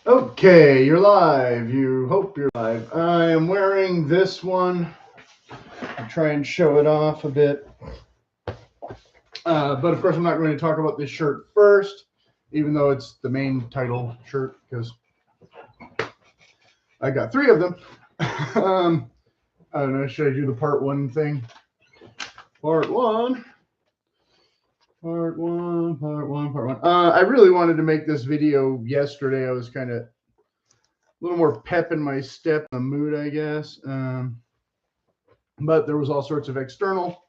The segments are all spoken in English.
Okay, you're live. You hope you're live. I am wearing this one. I'll try and show it off a bit. But of course, I'm not going to talk about this shirt first, even though it's the main title shirt, because I got 3 of them. I don't know, should I do the part 1 thing? Part one. I really wanted to make this video yesterday. I was kind of a little more pep in my step, in the mood, I guess. But there was all sorts of external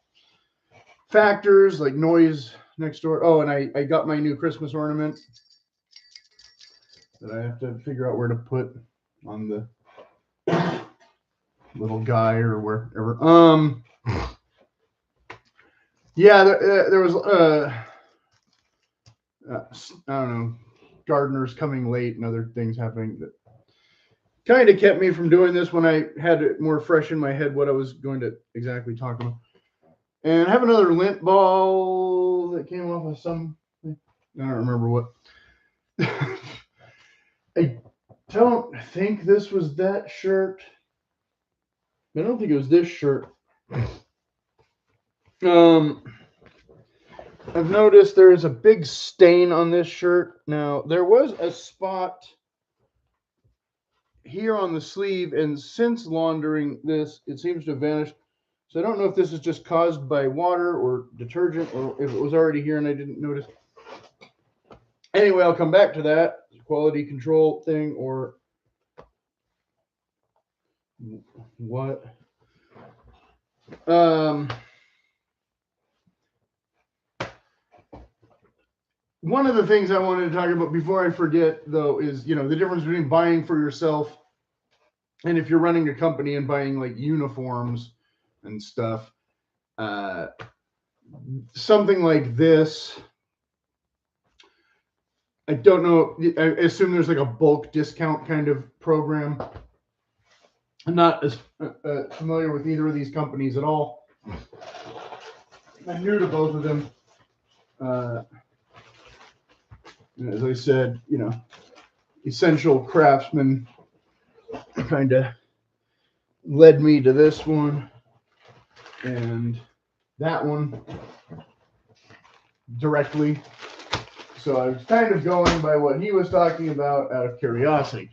factors like noise next door. Oh, and I got my new Christmas ornament that I have to figure out where to put on the little guy or wherever. Yeah, there was I don't know, gardeners coming late and other things happening that kind of kept me from doing this when I had it more fresh in my head what I was going to exactly talk about. And I have another lint ball that came off of some, I don't remember what. I don't think this was that shirt. I don't think it was this shirt. I've noticed there is a big stain on this shirt. Now, there was a spot here on the sleeve, and since laundering this, it seems to have vanished. So I don't know if this is just caused by water or detergent, or if it was already here and I didn't notice. Anyway, I'll come back to that quality control thing or what. One of the things I wanted to talk about before I forget, though, is, you know, the difference between buying for yourself and if you're running a company and buying like uniforms and stuff. Something like this, I don't know. I assume there's like a bulk discount kind of program. I'm not as familiar with either of these companies at all. I'm new to both of them. As I said, you know, essential craftsman kind of led me to this one and that one directly. So I was kind of going by what he was talking about out of curiosity.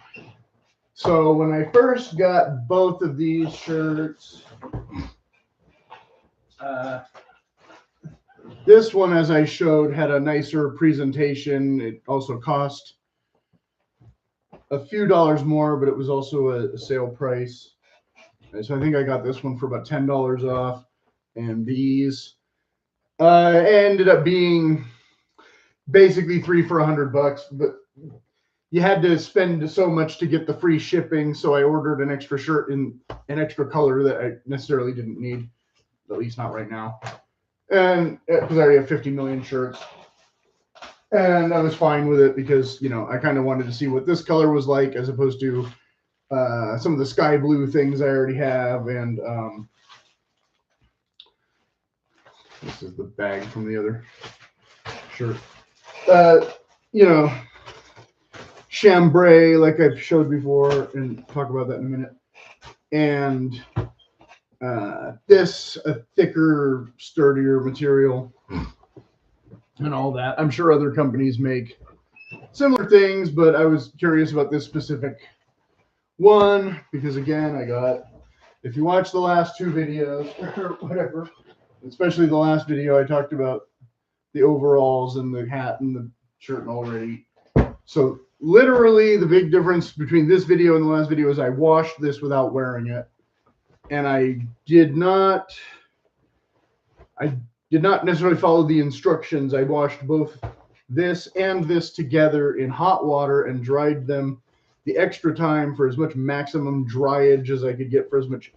So when I first got both of these shirts, this one, as I showed, had a nicer presentation. It also cost a few dollars more, but it was also a sale price. So I think I got this one for about $10 off. And these ended up being basically 3 for $100, but you had to spend so much to get the free shipping. So I ordered an extra shirt in an extra color that I necessarily didn't need, at least not right now. And because I already have 50 million shirts, and I was fine with it because, you know, I kind of wanted to see what this color was like as opposed to some of the sky blue things I already have. And this is the bag from the other shirt. You know, chambray, like I've showed before, and talk about that in a minute. And this, a thicker, sturdier material and all that. I'm sure other companies make similar things, but I was curious about this specific one because, again, I got, if you watch the last 2 videos or whatever, especially the last video, I talked about the overalls and the hat and the shirt already. So literally the big difference between this video and the last video is I washed this without wearing it. And I did not necessarily follow the instructions. I washed both this and this together in hot water and dried them the extra time for as much maximum dryage as I could get, for as much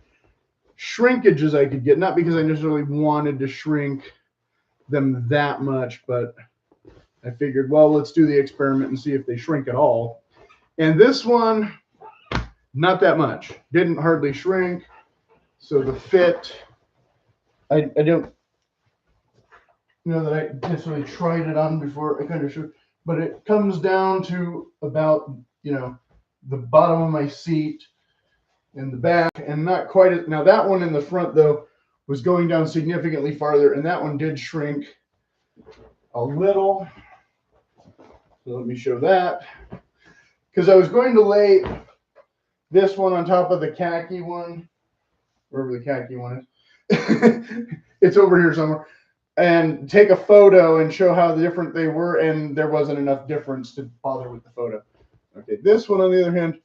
shrinkage as I could get. Not because I necessarily wanted to shrink them that much, but I figured, well, let's do the experiment and see if they shrink at all. And this one, not that much. Didn't hardly shrink. So the fit, I don't you know, that I necessarily tried it on before I kind of showed, but it comes down to about, you know, the bottom of my seat in the back, and not quite as, now that one in the front though was going down significantly farther, and that one did shrink a little. So let me show that, because I was going to lay this one on top of the khaki one, wherever the khaki one is. It's over here somewhere, and take a photo and show how different they were, and there wasn't enough difference to bother with the photo. Okay, this one on the other hand,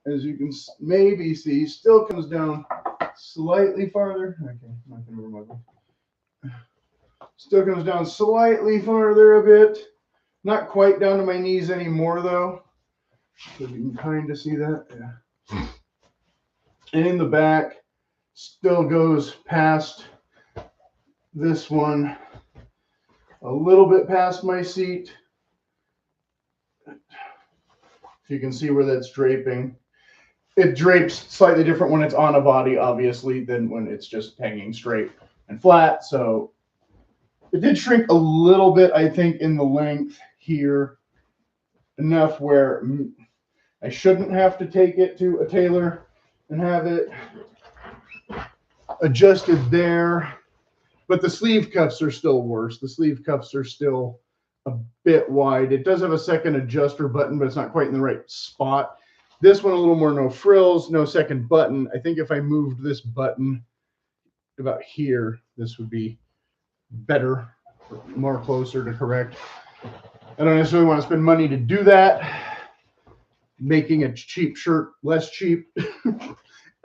as you can maybe see, still comes down slightly farther. Okay, I'm not gonna remove it. Still comes down slightly farther a bit. Not quite down to my knees anymore though. So you can kind of see that. Yeah. And in the back, still goes past this one, a little bit past my seat. If you can see where that's draping. It drapes slightly different when it's on a body, obviously, than when it's just hanging straight and flat. So it did shrink a little bit, I think, in the length here, enough where I shouldn't have to take it to a tailor and have it adjusted there. But the sleeve cuffs are still worse. The sleeve cuffs are still a bit wide. It does have a second adjuster button, but it's not quite in the right spot. This one a little more no frills, no second button. I think if I moved this button about here, this would be better, more closer to correct. I don't necessarily want to spend money to do that. Making a cheap shirt less cheap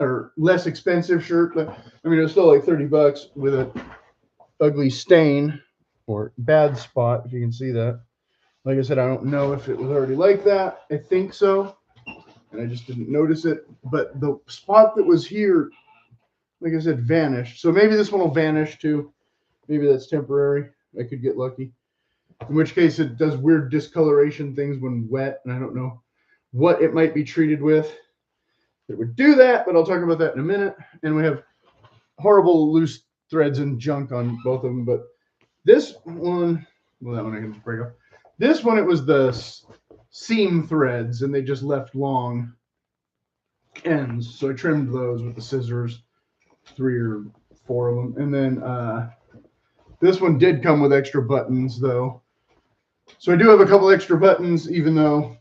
or less expensive shirt. I mean, it was still like 30 bucks with a ugly stain or bad spot, if you can see that. Like I said, I don't know if it was already like that. I think so. And I just didn't notice it. But the spot that was here, like I said, vanished. So maybe this one will vanish too. Maybe that's temporary. I could get lucky. In which case it does weird discoloration things when wet, and I don't know what it might be treated with. It would do that, but I'll talk about that in a minute. And we have horrible loose threads and junk on both of them. But this one, well, that one I can just break off. This one, it was the seam threads, and they just left long ends. So I trimmed those with the scissors, 3 or 4 of them. And then this one did come with extra buttons, though. So I do have a couple extra buttons, even though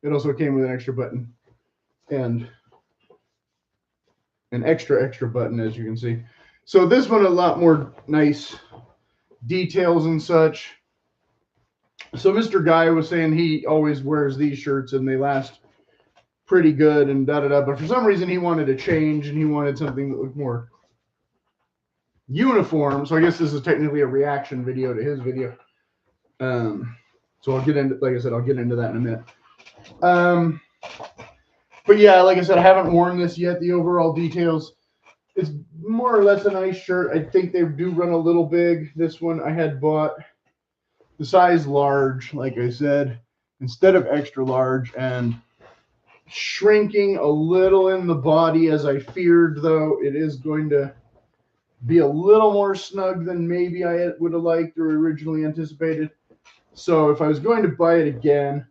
it also came with an extra button and an extra button, as you can see. So this one, a lot more nice details and such. So Mr. Guy was saying he always wears these shirts and they last pretty good and da-da-da. But for some reason, he wanted to change and he wanted something that looked more uniform. So I guess this is technically a reaction video to his video. So I'll get into, like I said, I'll get into that in a minute. But yeah, like I said, I haven't worn this yet. The overall details, it's more or less a nice shirt. I think they do run a little big. This one I had bought the size large, like I said, instead of extra large, and shrinking a little in the body as I feared, though. It is going to be a little more snug than maybe I would have liked or originally anticipated. So if I was going to buy it again,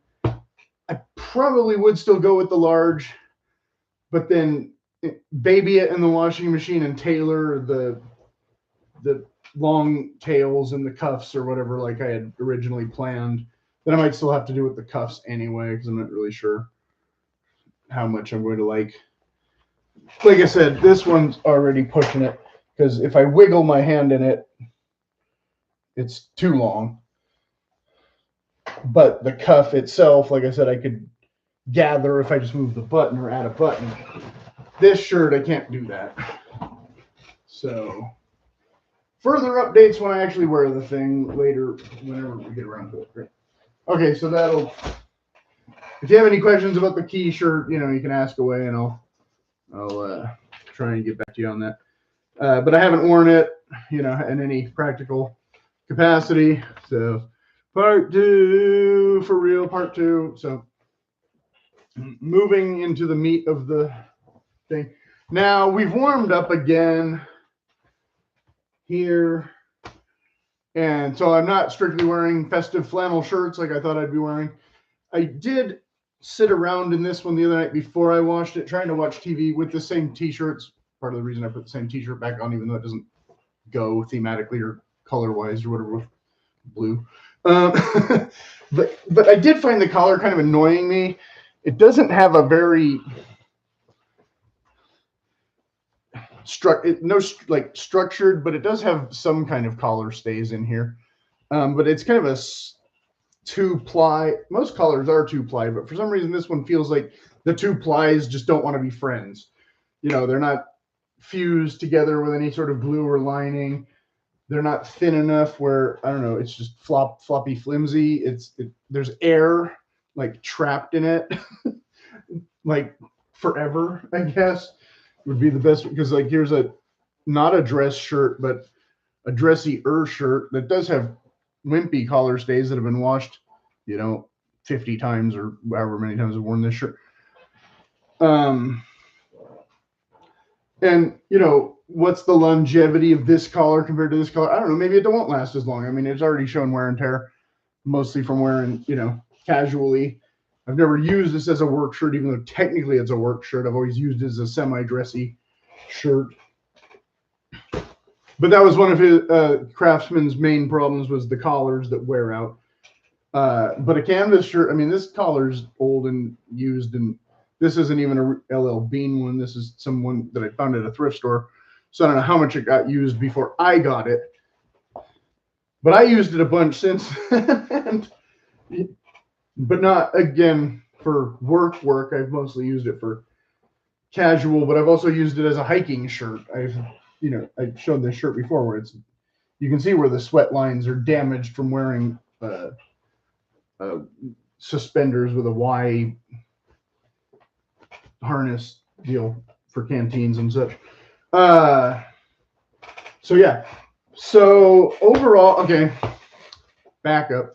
I probably would still go with the large, but then baby it in the washing machine and tailor the long tails and the cuffs or whatever like I had originally planned. Then I might still have to do with the cuffs anyway, because I'm not really sure how much I'm going to like. Like I said, this one's already pushing it, because if I wiggle my hand in it, it's too long. But the cuff itself, like I said, I could gather if I just move the button or add a button. This shirt, I can't do that. So further updates when I actually wear the thing later, whenever we get around to it. Great. Okay, so that'll, if you have any questions about the Key shirt, you know, you can ask away and I'll try and get back to you on that. But I haven't worn it, you know, in any practical capacity. So part 2, for real, part 2. So moving into the meat of the thing. Now we've warmed up again here. And so I'm not strictly wearing festive flannel shirts like I thought I'd be wearing. I did sit around in this one the other night before I washed it, trying to watch TV with the same t-shirts. Part of the reason I put the same t-shirt back on, even though it doesn't go thematically or color-wise or whatever with blue. But I did find the collar kind of annoying me. It doesn't have a very structured, but it does have some kind of collar stays in here. But it's kind of a 2-ply. Most collars are 2-ply, but for some reason this one feels like the 2 plies just don't want to be friends. You know, they're not fused together with any sort of glue or lining. They're not thin enough where, I don't know, it's just floppy, flimsy. There's air like trapped in it, like forever, I guess would be the best, because like here's not a dress shirt, but a dressy-er shirt that does have wimpy collar stays that have been washed, 50 times or however many times I've worn this shirt. And what's the longevity of this collar compared to this collar? I don't know. Maybe it won't last as long. I mean, it's already shown wear and tear, mostly from wearing, casually. I've never used this as a work shirt, even though technically it's a work shirt. I've always used it as a semi-dressy shirt. But that was one of his Craftsman's main problems, was the collars that wear out. But a canvas shirt, I mean, this collar's old and used, and this isn't even a LL Bean one. This is someone that I found at a thrift store. So I don't know how much it got used before I got it. But I used it a bunch since. But not, again, for work. I've mostly used it for casual, but I've also used it as a hiking shirt. I've shown this shirt before where you can see where the sweat lines are damaged from wearing suspenders with a Y harness deal for canteens and such. So yeah. So overall, okay, back up.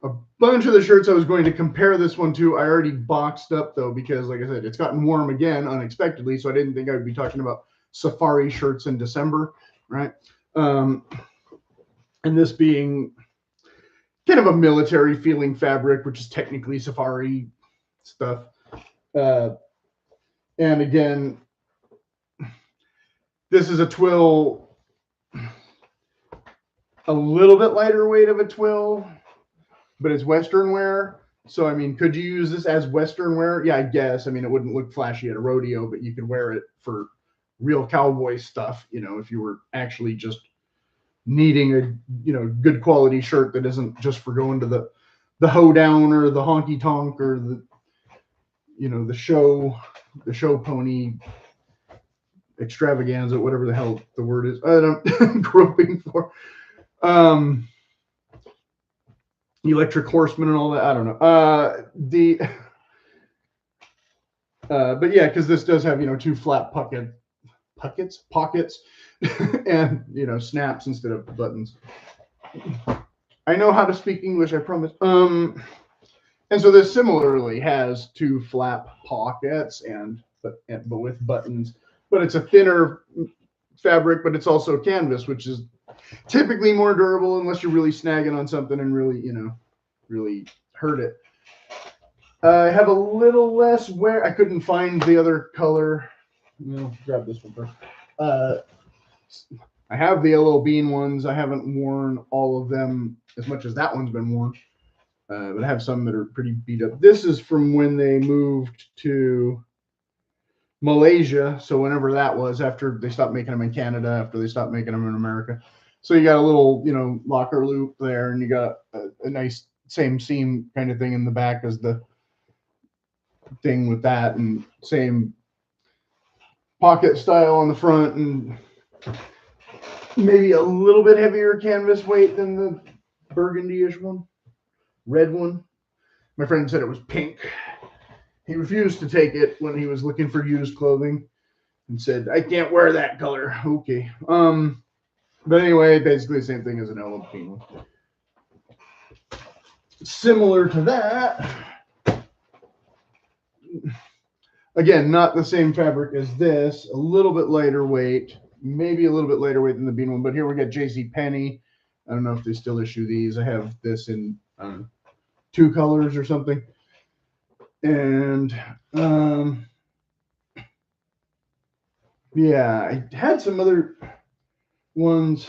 A bunch of the shirts I was going to compare this one to, I already boxed up though, because like I said, it's gotten warm again unexpectedly. So I didn't think I would be talking about safari shirts in December, right? And this being kind of a military feeling fabric, which is technically safari stuff. And again, this is a twill, a little bit lighter weight of a twill, but it's Western wear. So, I mean, could you use this as Western wear? Yeah, I guess. I mean, it wouldn't look flashy at a rodeo, but you could wear it for real cowboy stuff, if you were actually just needing a, good quality shirt that isn't just for going to the hoedown or the honky tonk or the, the show pony extravaganza, whatever the hell the word is. I'm groping for. Electric Horseman and all that. I don't know. But yeah, because this does have, 2 flat pockets, and, snaps instead of buttons. I know how to speak English, I promise. And so this similarly has 2 flap pockets but with buttons. But it's a thinner fabric, but it's also canvas, which is typically more durable unless you're really snagging on something and really, really hurt it. I have a little less wear. I couldn't find the other color. Grab this one first. I have the LL Bean ones. I haven't worn all of them as much as that one's been worn. But I have some that are pretty beat up. This is from when they moved to Malaysia. So whenever that was, after they stopped making them in Canada, after they stopped making them in America. So you got a little, locker loop there, and you got a nice same seam kind of thing in the back as the thing with that, and same pocket style on the front, and maybe a little bit heavier canvas weight than the burgundy-ish one, red one. My friend said it was pink. He refused to take it when he was looking for used clothing and said, I can't wear that color. Okay. But anyway, basically the same thing as an LL Bean one. Similar to that, again, not the same fabric as this, a little bit lighter weight, maybe a little bit lighter weight than the Bean one, but here we got JCPenney. I don't know if they still issue these. I have this in 2 colors or something. And yeah, I had some other ones.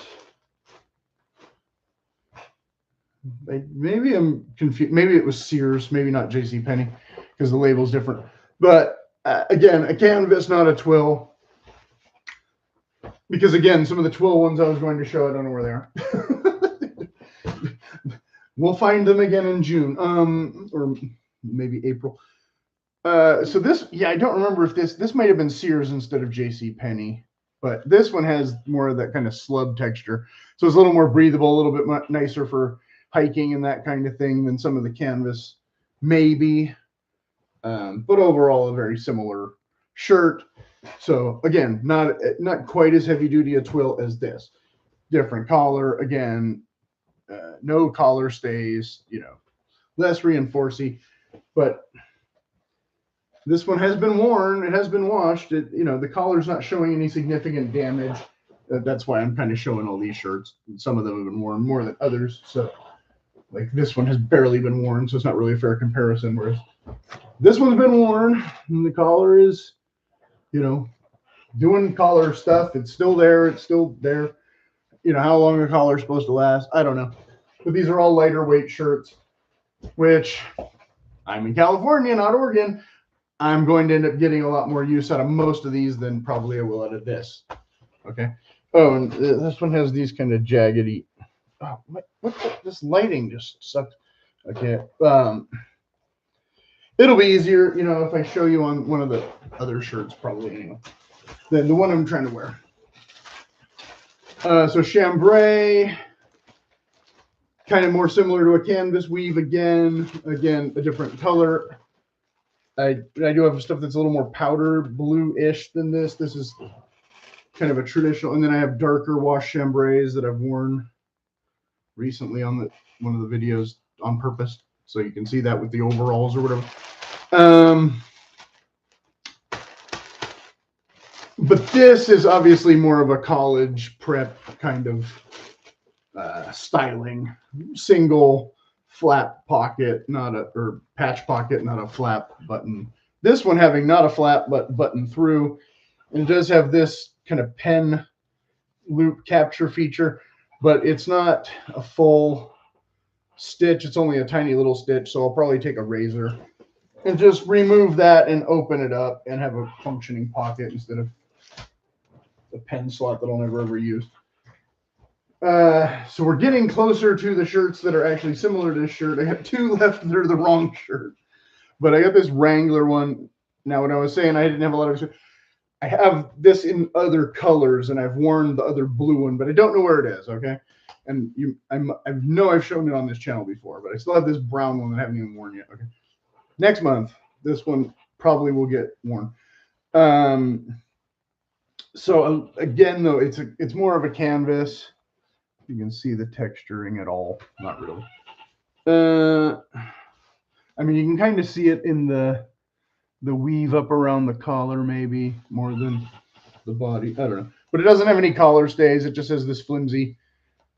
Maybe I'm confused. Maybe it was Sears, maybe not JCPenney, because the label's different. But again, a canvas, not a twill. Because again, some of the twill ones I was going to show, I don't know where they are. We'll find them again in June, or maybe April. So this, yeah, I don't remember if this might have been Sears instead of JCPenney, but this one has more of that kind of slub texture. So it's a little more breathable, a little bit nicer for hiking and that kind of thing than some of the canvas, maybe. But overall, a very similar shirt. So again, not quite as heavy duty a twill as this. Different collar, again, no collar stays, you know, less reinforcing, but this one has been worn. It has been washed. It, you know, the collar's not showing any significant damage. That's why I'm kind of showing all these shirts. Some of them have been worn more than others. So like this one has barely been worn, so it's not really a fair comparison. Whereas this one's been worn and the collar is, you know, doing collar stuff. It's still there. It's still there. You know, how long a collar is supposed to last, I don't know. But these are all lighter weight shirts, which I'm in California, not Oregon. I'm going to end up getting a lot more use out of most of these than probably I will out of this. Okay. Oh, and this one has these kind of jaggedy. Oh, this lighting just sucked. Okay. It'll be easier, you know, if I show you on one of the other shirts, probably anyway, than the one I'm trying to wear. So chambray, kind of more similar to a canvas weave again, a different color. I do have stuff that's a little more powder blue-ish than this. This is kind of a traditional, and then I have darker wash chambrays that I've worn recently on one of the videos on purpose, so you can see that with the overalls or whatever. But this is obviously more of a college prep kind of styling, single flap pocket, or patch pocket, not a flap button. This one having not a flap but button through, and it does have this kind of pen loop capture feature, but it's not a full stitch. It's only a tiny little stitch, so I'll probably take a razor and just remove that and open it up and have a functioning pocket instead of the pen slot that I'll never ever use. So we're getting closer to the shirts that are actually similar to this shirt. I have 2 left that are the wrong shirt, but I got this Wrangler one. Now, when I was saying I didn't have a lot of, I have this in other colors, and I've worn the other blue one, but I don't know where it is. Okay, and I know I've shown it on this channel before, but I still have this brown one that I haven't even worn yet. Okay, next month this one probably will get worn. So again, though, it's more of a canvas. You can see the texturing at all. Not really. I mean, you can kind of see it in the weave up around the collar, maybe more than the body. I don't know. But it doesn't have any collar stays. It just has this flimsy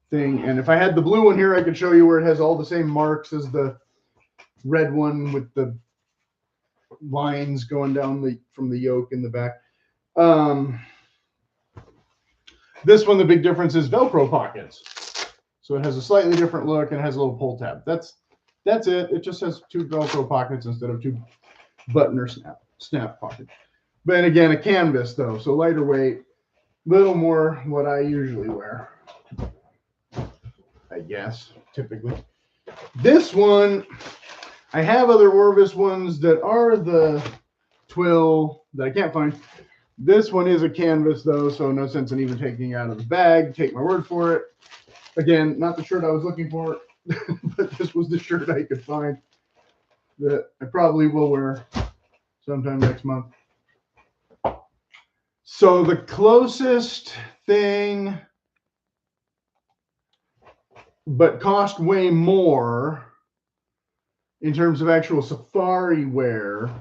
thing. And if I had the blue one here, I could show you where it has all the same marks as the red one with the lines going down from the yoke in the back. This one, the big difference is Velcro pockets. So it has a slightly different look and it has a little pull tab. That's it. It just has 2 Velcro pockets instead of 2 button or snap pockets. But again, a canvas though, so lighter weight, little more what I usually wear, I guess, typically. This one, I have other Orvis ones that are the twill that I can't find. This one is a canvas though, so no sense in even taking it out of the bag. Take my word for it. Again, not the shirt I was looking for, but this was the shirt I could find that I probably will wear sometime next month. So the closest thing, but cost way more in terms of actual safari wear,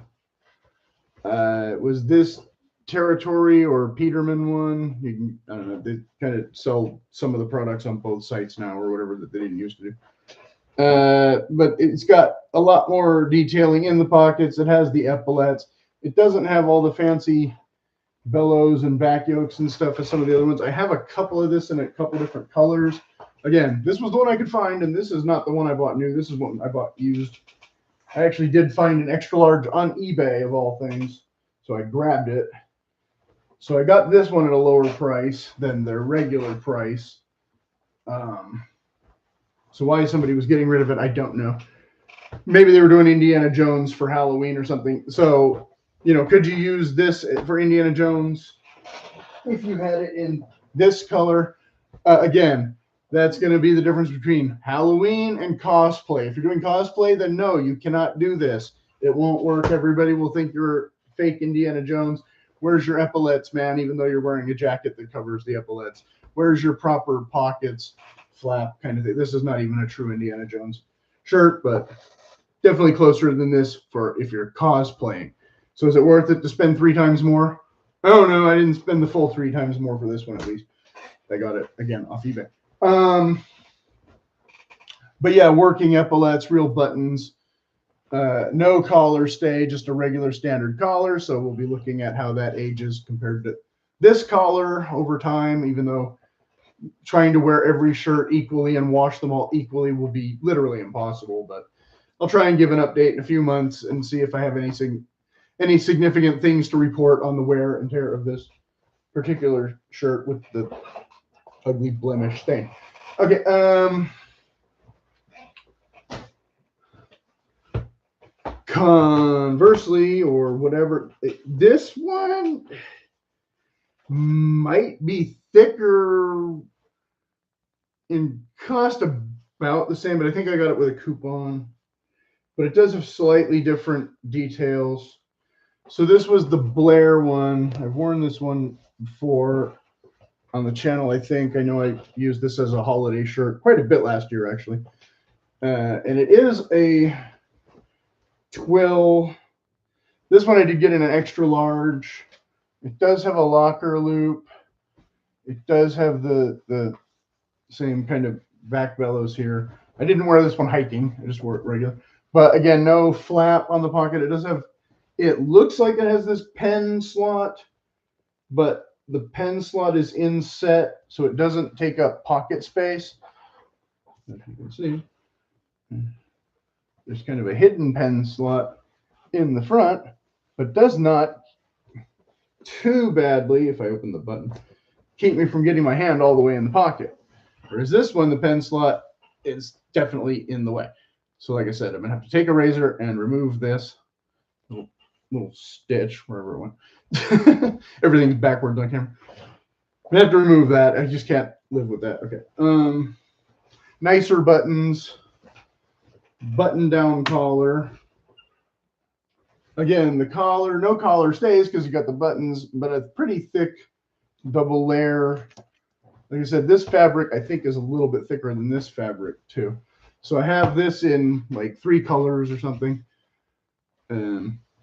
was this Territory or Peterman one. You can, I don't know, they kind of sell some of the products on both sites now or whatever that they didn't used to do. But it's got a lot more detailing in the pockets. It has the epaulets. It doesn't have all the fancy bellows and back yokes and stuff as some of the other ones. I have a couple of this in a couple different colors. Again, this was the one I could find, and this is not the one I bought new. This is one I bought used. I actually did find an extra large on eBay of all things, so I grabbed it. So I got this one at a lower price than their regular price. So why somebody was getting rid of it, I don't know. Maybe they were doing Indiana Jones for Halloween or something. So, you know, could you use this for Indiana Jones if you had it in this color? Again, that's going to be the difference between Halloween and cosplay. If you're doing cosplay, then no, you cannot do this. It won't work. Everybody will think you're fake Indiana Jones. Where's your epaulets, man, even though you're wearing a jacket that covers the epaulets? Where's your proper pockets, flap kind of thing? This is not even a true Indiana Jones shirt, but definitely closer than this for if you're cosplaying. So is it worth it to spend 3 times more? Oh, no, I didn't spend the full 3 times more for this one, at least. I got it, again, off eBay. But yeah, working epaulets, real buttons. No collar stay, just a regular standard collar. So we'll be looking at how that ages compared to this collar over time, even though trying to wear every shirt equally and wash them all equally will be literally impossible. But I'll try and give an update in a few months and see if I have any significant things to report on the wear and tear of this particular shirt with the ugly blemish stain. Okay, conversely, or whatever, this one might be thicker in cost, about the same, but I think I got it with a coupon. But it does have slightly different details. So this was the Blair one. I've worn this one before on the channel, I think. I know I used this as a holiday shirt quite a bit last year, actually. And it is a twill. This one I did get in an extra large. It does have a locker loop. It does have the same kind of back bellows here. I didn't wear this one hiking. I just wore it regular. But again, no flap on the pocket. It does have, it looks like it has this pen slot, but the pen slot is inset, so it doesn't take up pocket space. If you can see, there's kind of a hidden pen slot in the front, but does not too badly, if I open the button, keep me from getting my hand all the way in the pocket. Whereas this one, the pen slot is definitely in the way. So like I said, I'm gonna have to take a razor and remove this little stitch wherever it went. Everything's backwards on camera. I have to remove that. I just can't live with that. Okay. Nicer buttons, button down collar. Again, the collar, no collar stays because you got the buttons, but a pretty thick double layer. Like I said, this fabric I think is a little bit thicker than this fabric too. So I have this in like 3 colors or something.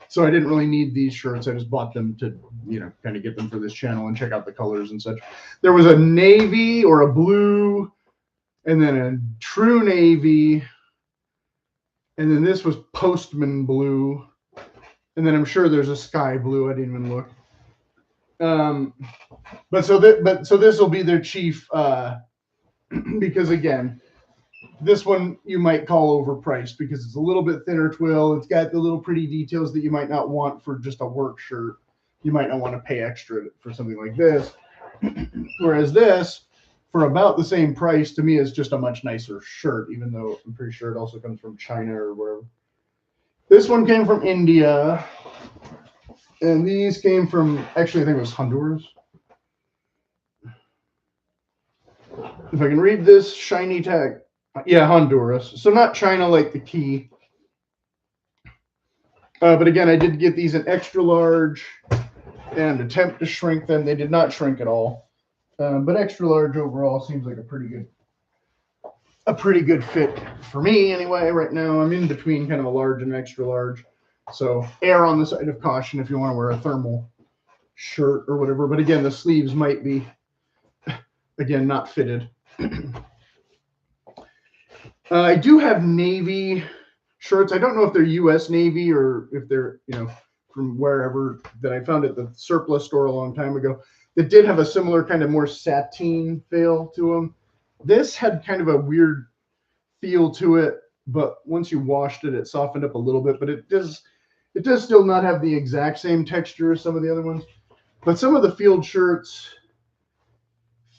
So I didn't really need these shirts. I just bought them to, you know, kind of get them for this channel and check out the colors and such. There was a navy or a blue, and then a true navy, and then this was postman blue, and then I'm sure there's a sky blue. I didn't even look. So this will be their chief, because again, this one you might call overpriced because it's a little bit thinner twill. It's got the little pretty details that you might not want for just a work shirt. You might not want to pay extra for something like this. Whereas this, for about the same price, to me is just a much nicer shirt, even though I'm pretty sure it also comes from China or wherever. This one came from India. And these came from, actually, I think it was Honduras. If I can read this shiny tag. Yeah, Honduras. So not China like the key. But again, I did get these in extra large and attempt to shrink them. They did not shrink at all. But extra large overall seems like a pretty good fit for me anyway. Right now, I'm in between kind of a large and extra large. So err on the side of caution if you want to wear a thermal shirt or whatever. But again, the sleeves might be, again, not fitted. I do have Navy shirts. I don't know if they're U.S. Navy or if they're, from wherever, that I found at the surplus store a long time ago, that did have a similar kind of more sateen feel to them. This had kind of a weird feel to it, but once you washed it, it softened up a little bit, but it does still not have the exact same texture as some of the other ones. But some of the field shirts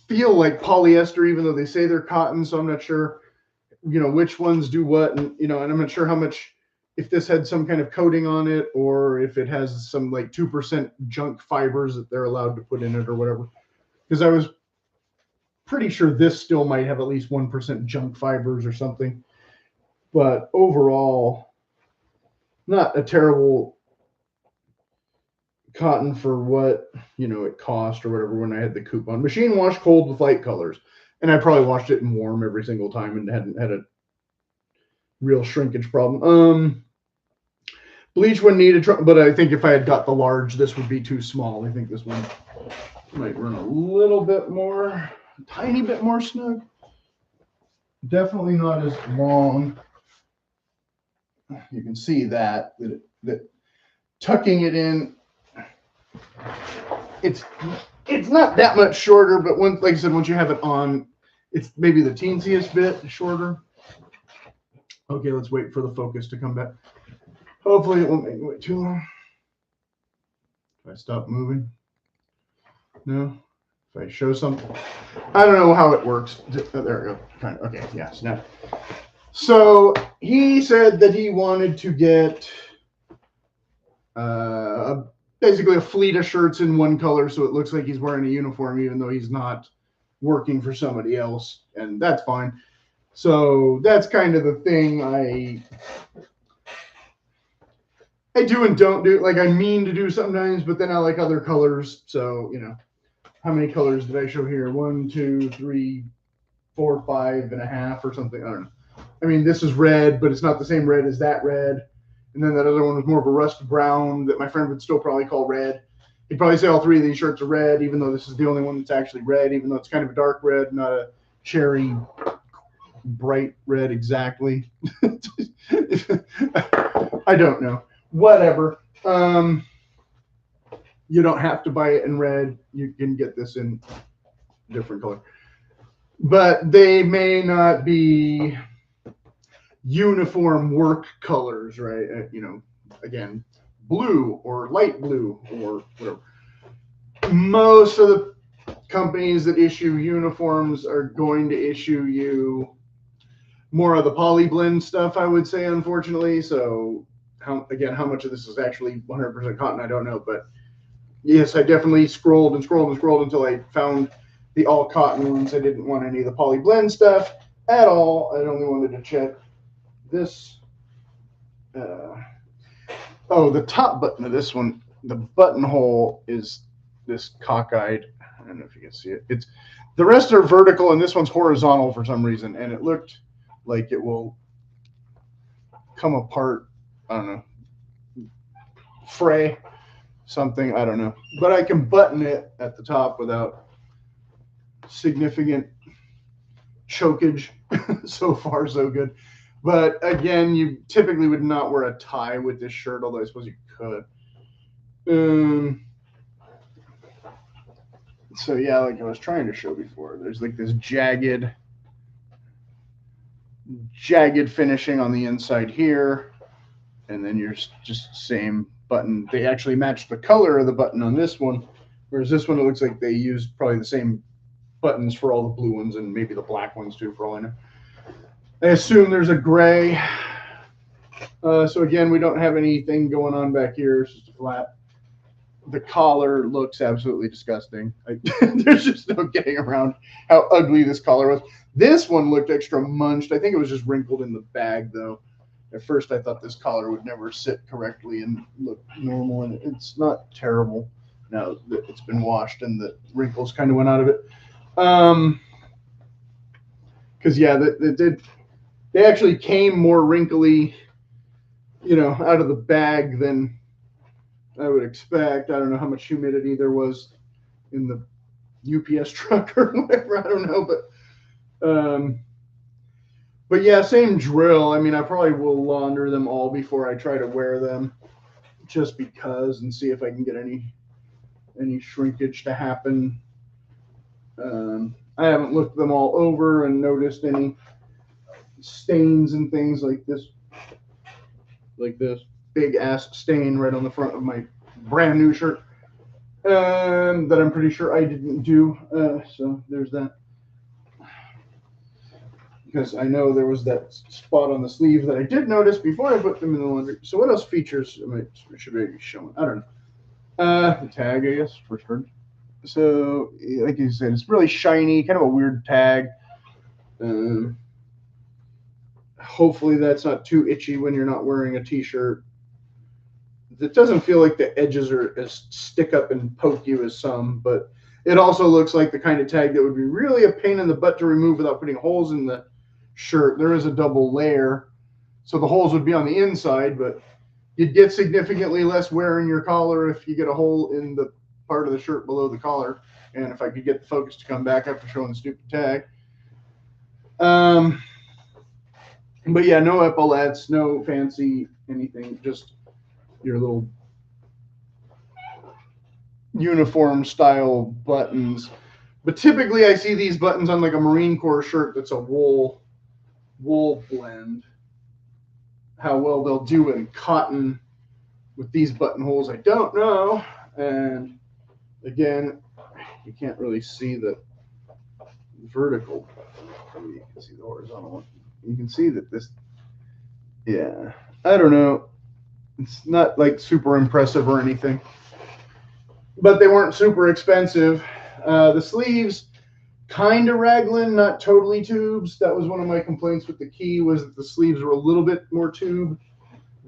feel like polyester, even though they say they're cotton, so I'm not sure, which ones do what, and, and I'm not sure how much, if this had some kind of coating on it, or if it has some like 2% junk fibers that they're allowed to put in it or whatever. Because I was pretty sure this still might have at least 1% junk fibers or something. But overall, not a terrible cotton for what, it cost or whatever when I had the coupon. Machine wash cold with light colors. And I probably washed it in warm every single time and hadn't had a real shrinkage problem. Bleach when needed, but I think if I had got the large, this would be too small. I think this one might run a little bit more, a tiny bit more snug. Definitely not as long. You can see that tucking it in, it's not that much shorter, but like I said, once you have it on, it's maybe the teensiest bit shorter. Okay, let's wait for the focus to come back. Hopefully it won't make me wait too long. If I stop moving? No. If I show something, I don't know how it works. There we go. Kind of, okay, yeah, snap. So he said that he wanted to get basically a fleet of shirts in one color, so it looks like he's wearing a uniform, even though he's not working for somebody else, and that's fine. So that's kind of the thing I do and don't do. Like, I mean to do sometimes, but then I like other colors. So, how many colors did I show here? 1, 2, 3, 4, 5 and a half or something. I don't know. I mean, this is red, but it's not the same red as that red. And then that other one was more of a rust brown that my friend would still probably call red. He'd probably say all three of these shirts are red, even though this is the only one that's actually red, even though it's kind of a dark red, not a cherry bright red exactly. I don't know. Whatever. You don't have to buy it in red. You can get this in different color. But they may not be uniform work colors, right? Again, blue or light blue or whatever. Most of the companies that issue uniforms are going to issue you more of the poly blend stuff, I would say, unfortunately. So how much of this is actually 100% cotton, I don't know. But yes, I definitely scrolled and scrolled and scrolled until I found the all cotton ones. I didn't want any of the poly blend stuff at all. I only wanted to check this. The top button of this one, the buttonhole is this cockeyed. I don't know if you can see it. It's the rest are vertical and this one's horizontal for some reason, and it looked like it will come apart. I don't know, fray something. I don't know, but I can button it at the top without significant chokage. So far, so good. But again, you typically would not wear a tie with this shirt, although I suppose you could. So yeah, like I was trying to show before, there's like this jagged finishing on the inside here, and then you're just same button. They actually match the color of the button on this one, whereas this one, it looks like they used probably the same buttons for all the blue ones and maybe the black ones too, for all I know. I assume there's a gray. So again, we don't have anything going on back here. It's just flat. The collar looks absolutely disgusting. There's just no getting around how ugly this collar was. This one looked extra munched. I think it was just wrinkled in the bag, though. At first, I thought this collar would never sit correctly and look normal, and it's not terrible now that it's been washed and the wrinkles kind of went out of it. Because yeah, they actually came more wrinkly, out of the bag than I would expect. I don't know how much humidity there was in the UPS truck or whatever. I don't know, but yeah, same drill. I mean, I probably will launder them all before I try to wear them, just because, and see if I can get any shrinkage to happen. I haven't looked them all over and noticed any stains and things like this big ass stain right on the front of my brand new shirt that I'm pretty sure I didn't do. So there's that. Because I know there was that spot on the sleeve that I did notice before I put them in the laundry. So what else features should I be showing? I don't know. The tag, I guess, for sure. So, like you said, it's really shiny, kind of a weird tag. Hopefully that's not too itchy when you're not wearing a t-shirt. It doesn't feel like the edges are as stick up and poke you as some, but it also looks like the kind of tag that would be really a pain in the butt to remove without putting holes in the shirt. There is a double layer, so the holes would be on the inside, but you'd get significantly less wear in your collar if you get a hole in the part of the shirt below the collar. And if I could get the focus to come back after showing the stupid tag. But yeah, no epaulets, no fancy anything, just your little uniform style buttons. But typically I see these buttons on like a Marine Corps shirt that's a wool blend. How well they'll do in cotton with these buttonholes, I don't know. And again, you can't really see the vertical. You can see the horizontal one. You can see that this, yeah, I don't know. It's not like super impressive or anything, but they weren't super expensive. The sleeves, kind of raglan, not totally tubes. That was one of my complaints with the Key, was that the sleeves were a little bit more tube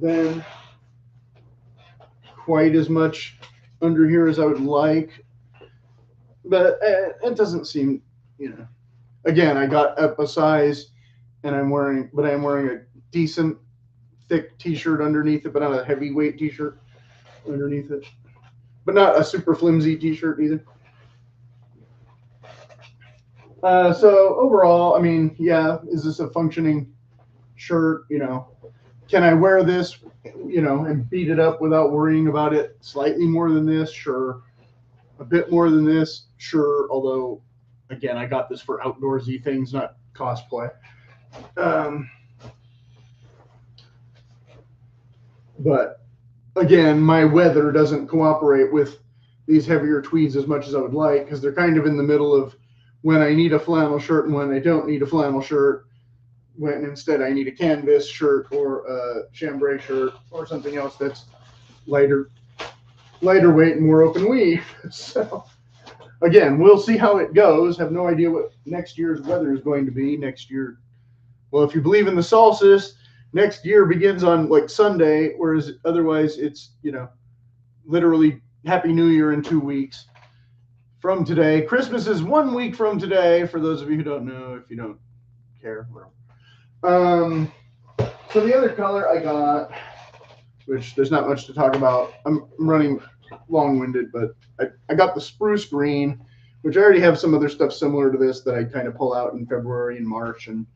than quite as much under here as I would like. But it doesn't seem, again, I got up a size and I'm wearing a decent thick t-shirt underneath it, but not a heavyweight t-shirt underneath it, but not a super flimsy t-shirt either. So overall, I mean, yeah, is this a functioning shirt? Can I wear this, and beat it up without worrying about it slightly more than this? Sure. A bit more than this? Sure. Although, again, I got this for outdoorsy things, not cosplay. But again, my weather doesn't cooperate with these heavier tweeds as much as I would like, because they're kind of in the middle of when I need a flannel shirt and when I don't need a flannel shirt, when instead I need a canvas shirt or a chambray shirt or something else that's lighter weight and more open weave. So again, we'll see how it goes. Have no idea what next year's weather is going to be next year. Well, if you believe in the solstice, next year begins on like Sunday, whereas otherwise it's, literally Happy New Year in 2 weeks from today. Christmas is 1 week from today, for those of you who don't know, if you don't care. So the other color I got, which there's not much to talk about. I'm running long-winded, but I got the spruce green, which I already have some other stuff similar to this that I kind of pull out in February and March. And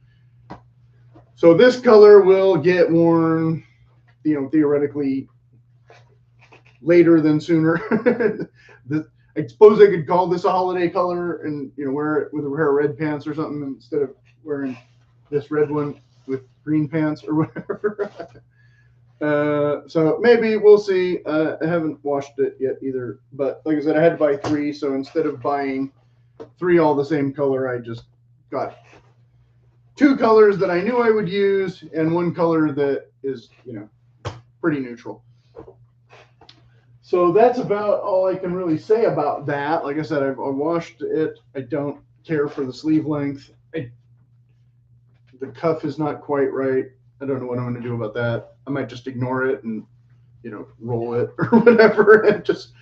so this color will get worn, theoretically later than sooner. I suppose I could call this a holiday color and, wear it with a pair of red pants or something instead of wearing this red one with green pants or whatever. So maybe we'll see. I haven't washed it yet either, but like I said, I had to buy 3. So instead of buying 3 all the same color, I just got 2 colors that I knew I would use and 1 color that is, pretty neutral. So that's about all I can really say about that. Like I said, I washed it. I don't care for the sleeve length. The cuff is not quite right. I don't know what I'm going to do about that. I might just ignore it and, roll it or whatever. And just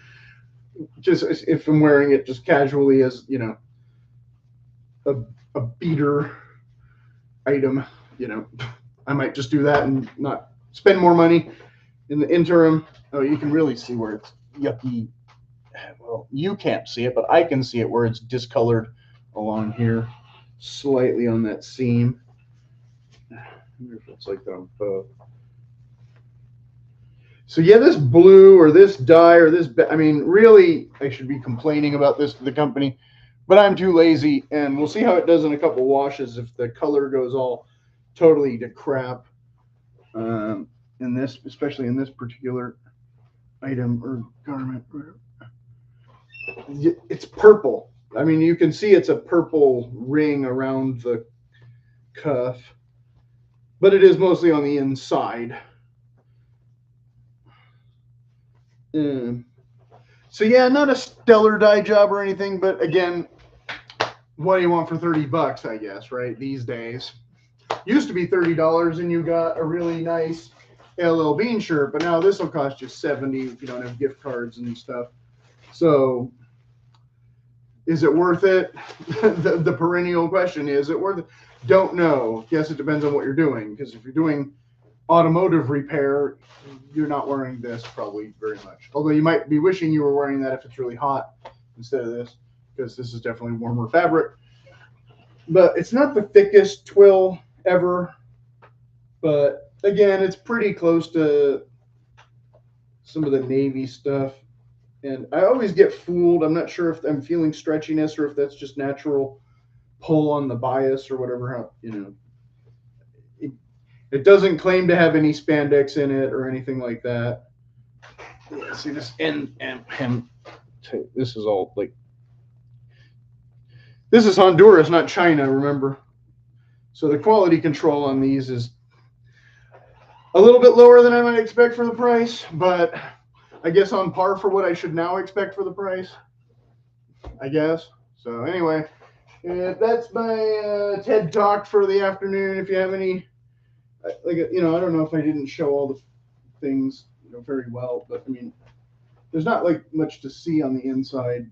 if I'm wearing it just casually as, a beater item, I might just do that and not spend more money In the interim, oh, you can really see where it's yucky. Well, you can't see it, but I can see it where it's discolored along here, slightly on that seam. I wonder if it's like that on both. So yeah, this blue or this dye or this, I mean, really, I should be complaining about this to the company, but I'm too lazy, and we'll see how it does in a couple washes if the color goes all totally to crap. In this, especially in this particular item or garment, it's purple. I mean, you can see it's a purple ring around the cuff, but it is mostly on the inside. So yeah, not a stellar dye job or anything, but again, what do you want for 30 bucks, I guess, right? These days. Used to be $30 and you got a really nice LL Bean shirt, but now this will cost you $70 if you don't have gift cards and stuff. So is it worth it? the perennial question, is it worth it? Don't know. Yes, it depends on what you're doing, because if you're doing automotive repair, you're not wearing this probably very much. Although you might be wishing you were wearing that if it's really hot instead of this, because this is definitely warmer fabric. But it's not the thickest twill ever. But again, it's pretty close to some of the navy stuff. And I always get fooled. I'm not sure if I'm feeling stretchiness or if that's just natural pull on the bias or whatever, you know. It doesn't claim to have any spandex in it or anything like that. Yeah, see this and this is all like, this is Honduras, not China, remember? So the quality control on these is a little bit lower than I might expect for the price, but I guess on par for what I should now expect for the price, I guess. So anyway, that's my TED Talk for the afternoon. If you have any, like, you know, I don't know if I didn't show all the things, you know, very well, but I mean, there's not like much to see on the inside.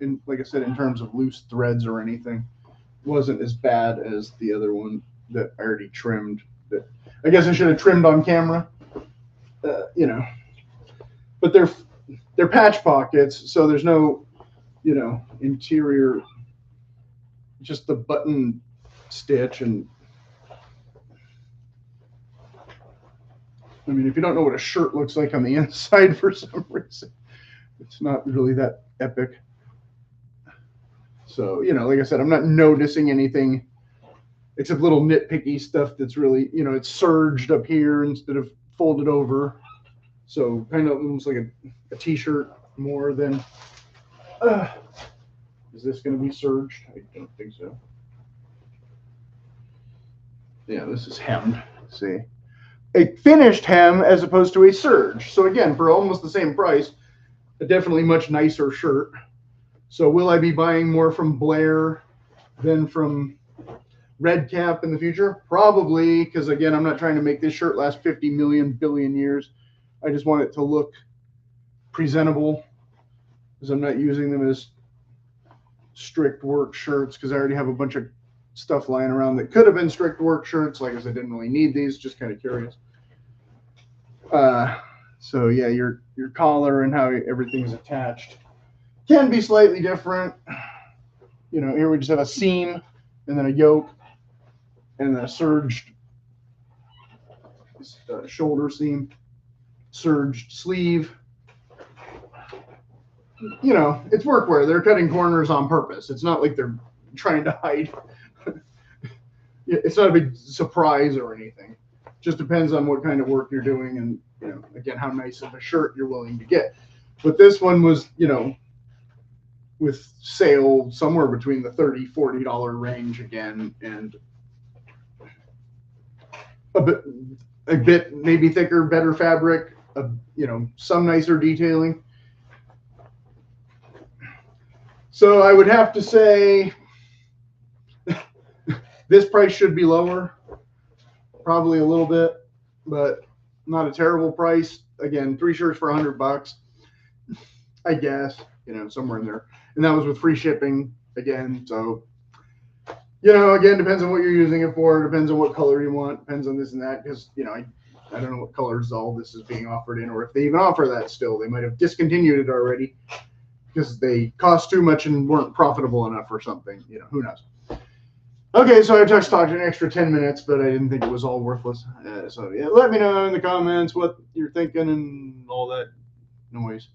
And like I said, in terms of loose threads or anything, it wasn't as bad as the other one that I already trimmed. That I guess I should have trimmed on camera, you know. But they're patch pockets, so there's no, you know, interior, just the button stitch. And I mean, if you don't know what a shirt looks like on the inside for some reason, it's not really that epic. So, you know, like I said, I'm not noticing anything except little nitpicky stuff that's really, you know, it's serged up here instead of folded over. So kind of almost like a t-shirt more than, is this going to be serged? I don't think so. Yeah, this is hemmed. Let's see. A finished hem as opposed to a serge. So again, for almost the same price, a definitely much nicer shirt. So will I be buying more from Blair than from Red Cap in the future? Probably, because again, I'm not trying to make this shirt last 50 million billion years. I just want it to look presentable, because I'm not using them as strict work shirts, because I already have a bunch of stuff lying around that could have been strict work shirts. Like I said, I didn't really need these, just kind of curious. So yeah, your collar and how everything's attached can be slightly different. You know, here we just have a seam and then a yoke and then a serged shoulder seam, serged sleeve. You know, it's workwear. They're cutting corners on purpose. It's not like they're trying to hide. It's not a big surprise or anything. It just depends on what kind of work you're doing and, you know, again, how nice of a shirt you're willing to get. But this one was, you know, with sale somewhere between the $30, $40 range again, and a bit maybe thicker, better fabric, you know, some nicer detailing. So I would have to say this price should be lower, probably a little bit, but not a terrible price. Again, 3 shirts for $100, I guess, you know, somewhere in there. And that was with free shipping again. So, you know, again, depends on what you're using it for. Depends on what color you want. Depends on this and that. Because, you know, I don't know what colors all this is being offered in, or if they even offer that still. They might have discontinued it already because they cost too much and weren't profitable enough or something. You know, who knows? Okay, so I just talked an extra 10 minutes, but I didn't think it was all worthless. So yeah, let me know in the comments what you're thinking and all that noise.